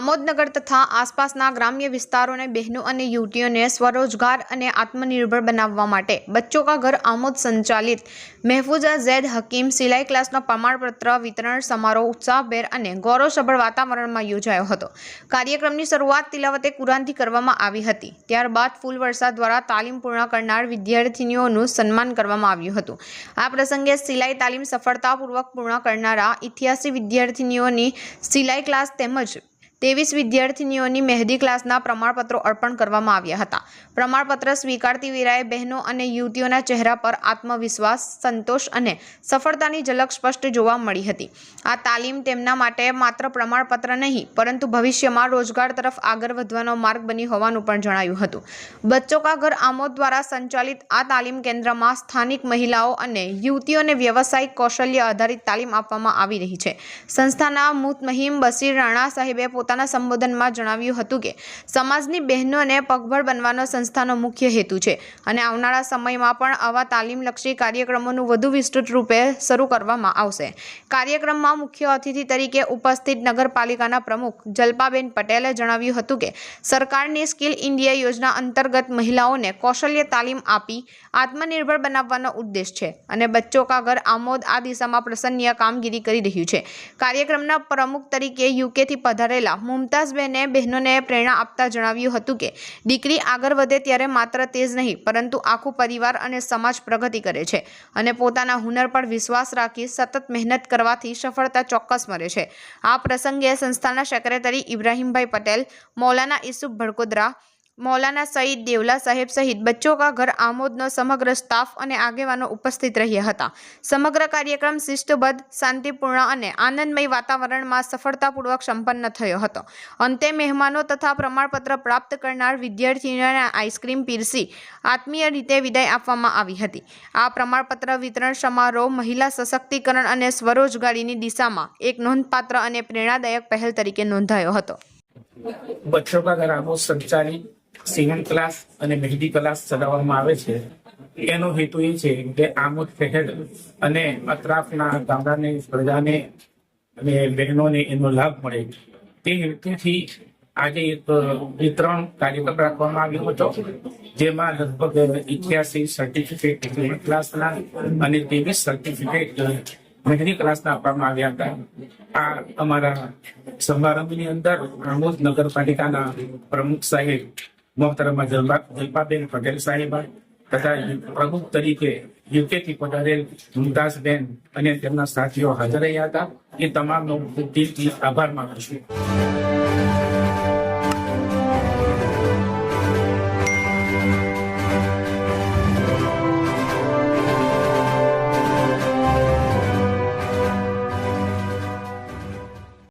આમોદનગર તથા આસપાસના ગ્રામ્ય વિસ્તારોને બહેનો અને યુવતીઓને સ્વરોજગાર અને આત્મનિર્ભર બનાવવા માટે બચ્ચો કા ઘર આમોદ સંચાલિત મહેફૂઝા ઝેડ હકીમ સિલાઈ ક્લાસનો પ્રમાણપત્ર વિતરણ સમારોહ ઉત્સાહભેર અને ગૌરવસભર વાતાવરણમાં યોજાયો હતો। કાર્યક્રમની શરૂઆત તિલાવતે કુરાનથી કરવામાં આવી હતી। ત્યારબાદ ફૂલવર્ષા દ્વારા તાલીમ પૂર્ણ કરનાર વિદ્યાર્થીનીઓનું સન્માન કરવામાં આવ્યું હતું। આ પ્રસંગે સિલાઈ તાલીમ સફળતાપૂર્વક પૂર્ણ કરનારા 88 વિદ્યાર્થીનીઓની સિલાઈ ક્લાસ તેમજ 23 વિદ્યાર્થીનીઓની મહેંદી ક્લાસના પ્રમાણપત્રો અર્પણ કરવામાં આવ્યા હતા। પ્રમાણપત્ર સ્વીકારતી વેળાએ બહેનો અને યુવતીઓના ચહેરા પર આત્મવિશ્વાસ, સંતોષ અને સફળતાની ઝલક સ્પષ્ટ જોવા મળી હતી। આ તાલીમ તેમના માટે માત્ર પ્રમાણપત્ર નહીં પરંતુ ભવિષ્યમાં રોજગાર તરફ આગળ વધવાનો માર્ગ બની હોવાનું પણ જણાવ્યું હતું। બચ્ચો કા ઘર આમોદ દ્વારા સંચાલિત આ તાલીમ કેન્દ્રમાં સ્થાનિક મહિલાઓ અને યુવતીઓને વ્યવસાયિક કૌશલ્ય આધારિત તાલીમ આપવામાં આવી રહી છે। સંસ્થાના મુતમહિમ બશીર રાણા સાહેબે પોતાના સંબોધનમાં જણાવ્યું હતું કે સમાજની બહેનોને પગભર બનવાનો સંસ્થાનો મુખ્ય હેતુ છે અને આવનારા સમયમાં પણ આવા તાલીમલક્ષી કાર્યક્રમોનું વધુ વિસ્તૃત રૂપે શરૂ કરવામાં આવશે। કાર્યક્રમમાં મુખ્ય અતિથિ તરીકે ઉપસ્થિત નગરપાલિકાના પ્રમુખ જલ્પાબેન પટેલે જણાવ્યું હતું કે સરકારની સ્કિલ ઇન્ડિયા યોજના અંતર્ગત મહિલાઓને કૌશલ્ય તાલીમ આપી આત્મનિર્ભર બનાવવાનો ઉદ્દેશ છે અને બચ્ચો કા ઘર આમોદ આ દિશામાં પ્રશંસનીય કામગીરી કરી રહ્યું છે। કાર્યક્રમના પ્રમુખ તરીકે યુકેથી પધારેલા મુમતાઝબેને બહેનોને પ્રેરણા આપતા જણાવ્યું હતું કે દીકરી આગળ વધે ત્યારે માત્ર તે જ નહીં પરંતુ આખું પરિવાર અને સમાજ પ્રગતિ કરે છે અને પોતાના હુનર પર વિશ્વાસ રાખી સતત મહેનત કરવાથી સફળતા ચોક્કસ મળે છે। આ પ્રસંગે સંસ્થાના સેક્રેટરી ઇબ્રાહીમભાઈ પટેલ, મૌલાના ઈસુફ ભડકોદરા, મૌલાના સઈદ દેવલા સાહેબ સહિત બચ્ચો કા ઘર આમોદનો સમગ્ર સ્ટાફ અને આગેવાનો ઉપસ્થિત રહ્યા હતા। સમગ્ર કાર્યક્રમ શિસ્તબદ્ધ, શાંતિપૂર્ણ અને આનંદમય વાતાવરણમાં સફળતાપૂર્વક સંપન્ન થયો હતો। અંતે મહેમાનો તથા પ્રમાણપત્ર પ્રાપ્ત કરનાર વિદ્યાર્થીઓને આઈસ્ક્રીમ પીરસી આત્મીય રીતે વિદાય આપવામાં આવી હતી। આ પ્રમાણપત્ર વિતરણ સમારોહ મહિલા સશક્તિકરણ અને સ્વરોજગારીની દિશામાં એક નોંધપાત્ર અને પ્રેરણાદાયક પહેલ તરીકે નોંધાયો હતો। બચ્ચો કા ઘર આમોદ સંચાલિત સિવણ ક્લાસ અને મહેંદી ક્લાસ ચલાવવામાં આવે છે। એનો હેતુ એ છે કે આમોદ શહેર અને અતરાફના ગામડાની પ્રજાને અને બહેનોને એનો લાભ મળે તે હેતુથી આજે એક વિતરણ કાર્યક્રમ રાખવામાં આવ્યો હતો, જેમાં લગભગ 88 સર્ટિફિકેટ સિવણ ક્લાસના અને 23 સર્ટિફિકેટ મહેંદી ક્લાસના આપવામાં આવ્યા હતા। આ અમારા સમારંભની અંદર આમોદ નગરપાલિકાના પ્રમુખ સાહેબ મોહતરમા જલ્પાબેન પટેલ સાહેબા તથા પ્રમુખ તરીકે યુકેથી પધારેલ મુમતાઝબેન અને તેમના સાથીઓ હાજર રહ્યા હતા। એ તમામનો દિલથી આભાર માનું છું।